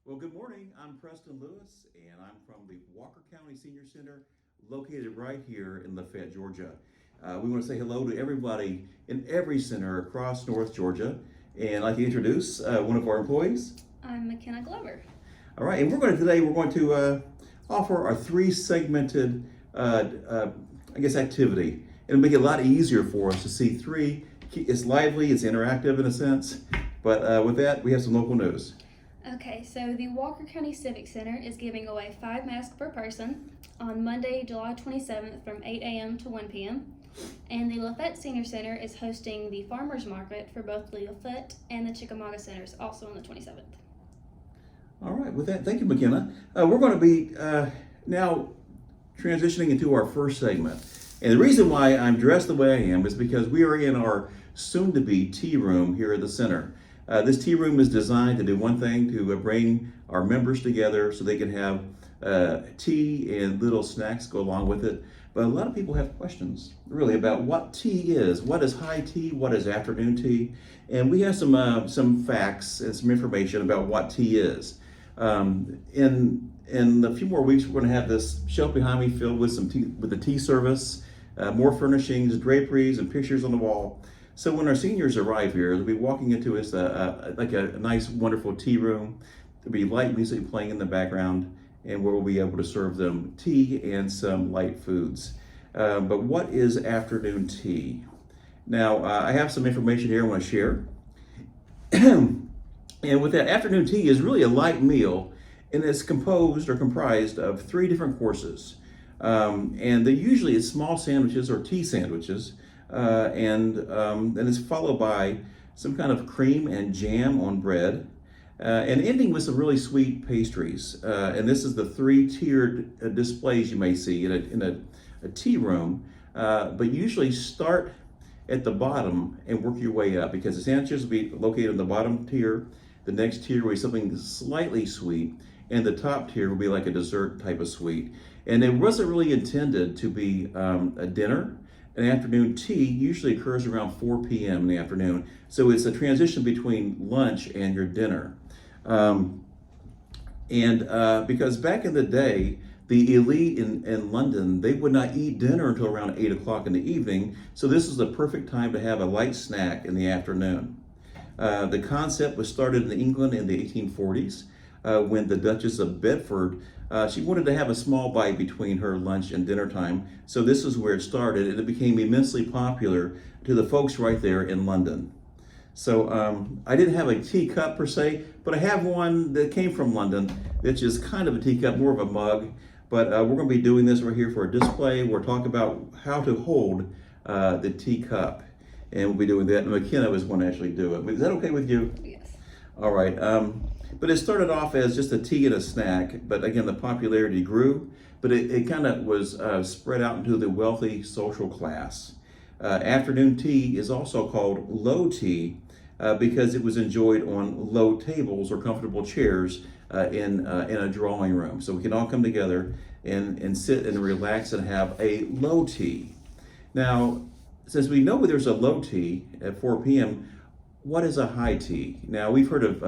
Well, good morning. I'm Preston Lewis, and I'm from the Walker County Senior Center, located right here in LaFayette, Georgia. We want to say hello to everybody in every center across North Georgia, and I'd like to introduce one of our employees. I'm McKenna Glover. All right, and today we're going to offer our three-segmented, activity. It'll make it a lot easier for us to see three. It's lively, it's interactive in a sense, but with that, we have some local news. Okay, so the Walker County Civic Center is giving away 5 masks per person on Monday, July 27th from 8 a.m. to 1 p.m. And the LaFayette Senior Center is hosting the Farmers Market for both the LaFayette and the Chickamauga Centers, also on the 27th. All right, with that, thank you, McKenna. We're going to be now transitioning into our first segment. And the reason why I'm dressed the way I am is because we are in our soon-to-be tea room here at the center. This tea room is designed to do one thing, to bring our members together so they can have tea and little snacks go along with it. But a lot of people have questions, really, about what tea is. What is high tea? What is afternoon tea? And we have some facts and some information about what tea is. In a few more weeks, we're going to have this shelf behind me filled with some tea, with the tea service, more furnishings, draperies, and pictures on the wall. So when our seniors arrive here, they'll be walking into us like a nice, wonderful tea room. There'll be light music playing in the background, and we'll be able to serve them tea and some light foods. But what is afternoon tea? Now, I have some information here I want to share. And with that, afternoon tea is really a light meal, and it's composed or comprised of 3 different courses. And they're usually small sandwiches or tea sandwiches. And then it's followed by some kind of cream and jam on bread, and ending with some really sweet pastries. And this is the 3-tiered displays you may see in a tea room, but usually start at the bottom and work your way up, because the sandwiches will be located in the bottom tier. The next tier will be something slightly sweet, and the top tier will be like a dessert type of sweet. And it wasn't really intended to be a dinner. An afternoon tea usually occurs around 4 p.m. in the afternoon. So it's a transition between lunch and your dinner. Because back in the day, the elite in London, they would not eat dinner until around 8 o'clock in the evening. So this is the perfect time to have a light snack in the afternoon. The concept was started in England in the 1840s when the Duchess of Bedford she wanted to have a small bite between her lunch and dinner time. So this is where it started, and it became immensely popular to the folks right there in London. So I didn't have a teacup per se, but I have one that came from London, which is kind of a teacup, more of a mug. But we're going to be doing this right here for a display. We're talking about how to hold the teacup, and we'll be doing that. And McKenna was going to actually do it. Is that okay with you? Yes. All right. But it started off as just a tea and a snack, but again, the popularity grew, but it kind of was spread out into the wealthy social class. Afternoon tea is also called low tea because it was enjoyed on low tables or comfortable chairs in a drawing room. So we can all come together and sit and relax and have a low tea. Now, since we know there's a low tea at 4 p.m., what is a high tea? Now, we've heard of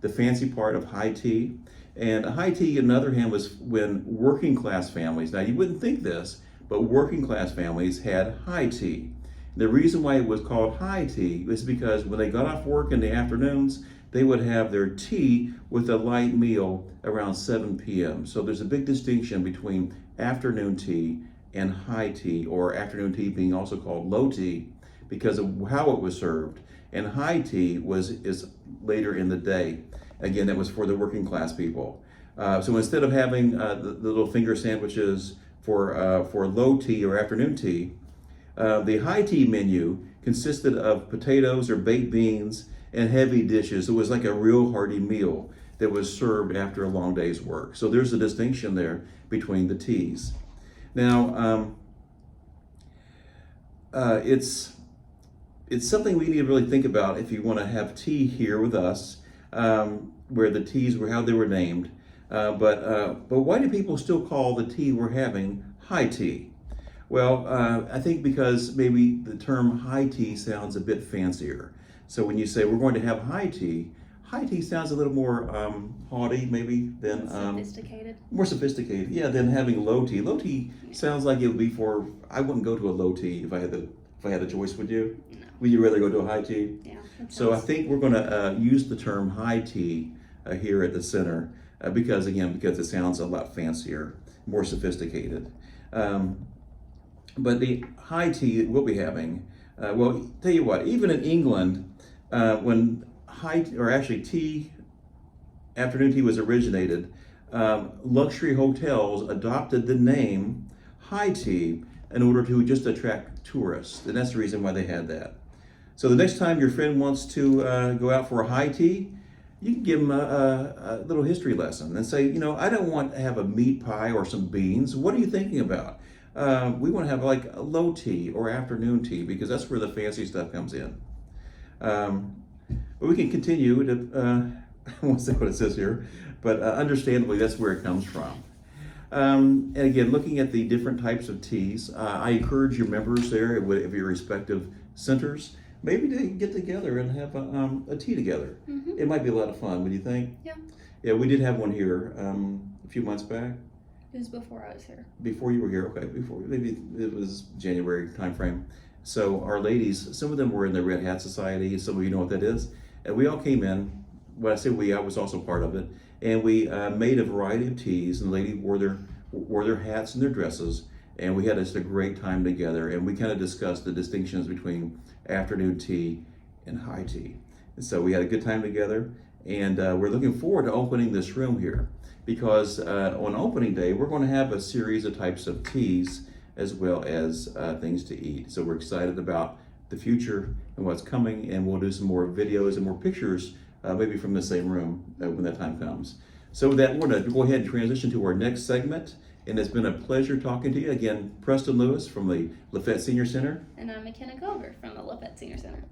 the fancy part of high tea. And a high tea, on the other hand, was when working class families, now you wouldn't think this, but working class families had high tea. The reason why it was called high tea is because when they got off work in the afternoons, they would have their tea with a light meal around 7 p.m. So there's a big distinction between afternoon tea and high tea, or afternoon tea being also called low tea because of how it was served. And high tea is later in the day. Again, that was for the working class people. So instead of having the little finger sandwiches for low tea or afternoon tea, the high tea menu consisted of potatoes or baked beans and heavy dishes. It was like a real hearty meal that was served after a long day's work. So there's a distinction there between the teas. Now, it's something we need to really think about if you want to have tea here with us, where the teas were how they were named. But why do people still call the tea we're having high tea? Well, I think because maybe the term high tea sounds a bit fancier. So when you say we're going to have high high tea sounds a little more haughty, maybe than Sophisticated. more sophisticated. Yeah, than having low tea. Low tea sounds like it would be for. I wouldn't go to a low tea if I had a choice. Would you? No. Would you rather go to a high tea? Yeah. So I think we're going to use the term high tea here at the center because it sounds a lot fancier, more sophisticated. But the high tea that we'll be having, well, tell you what, even in England, when afternoon tea was originated, luxury hotels adopted the name high tea in order to just attract tourists, and that's the reason why they had that. So the next time your friend wants to go out for a high tea, you can give them a little history lesson and say, I don't want to have a meat pie or some beans. What are you thinking about? We want to have like a low tea or afternoon tea because that's where the fancy stuff comes in. But we can continue to, I won't say what it says here, but understandably that's where it comes from. And again, looking at the different types of teas, I encourage your members there of your respective centers, maybe to get together and have a tea together. Mm-hmm. It might be a lot of fun, would you think? Yeah. Yeah, we did have one here a few months back. It was before I was here. Before you were here, okay, maybe it was January timeframe. So our ladies, some of them were in the Red Hat Society, some of you know what that is. And we all came in, when I say we, I was also part of it, and we made a variety of teas, and the ladies wore their hats and their dresses, and we had just a great time together, and we kind of discussed the distinctions between afternoon tea and high tea. And so we had a good time together, and we're looking forward to opening this room here, because on opening day, we're going to have a series of types of teas as well as things to eat. So we're excited about the future and what's coming, and we'll do some more videos and more pictures maybe from the same room when that time comes. So with that, we're going to go ahead and transition to our next segment, and it's been a pleasure talking to you. Again, Preston Lewis from the LaFayette Senior Center. And I'm McKenna Culver from the LaFayette Senior Center.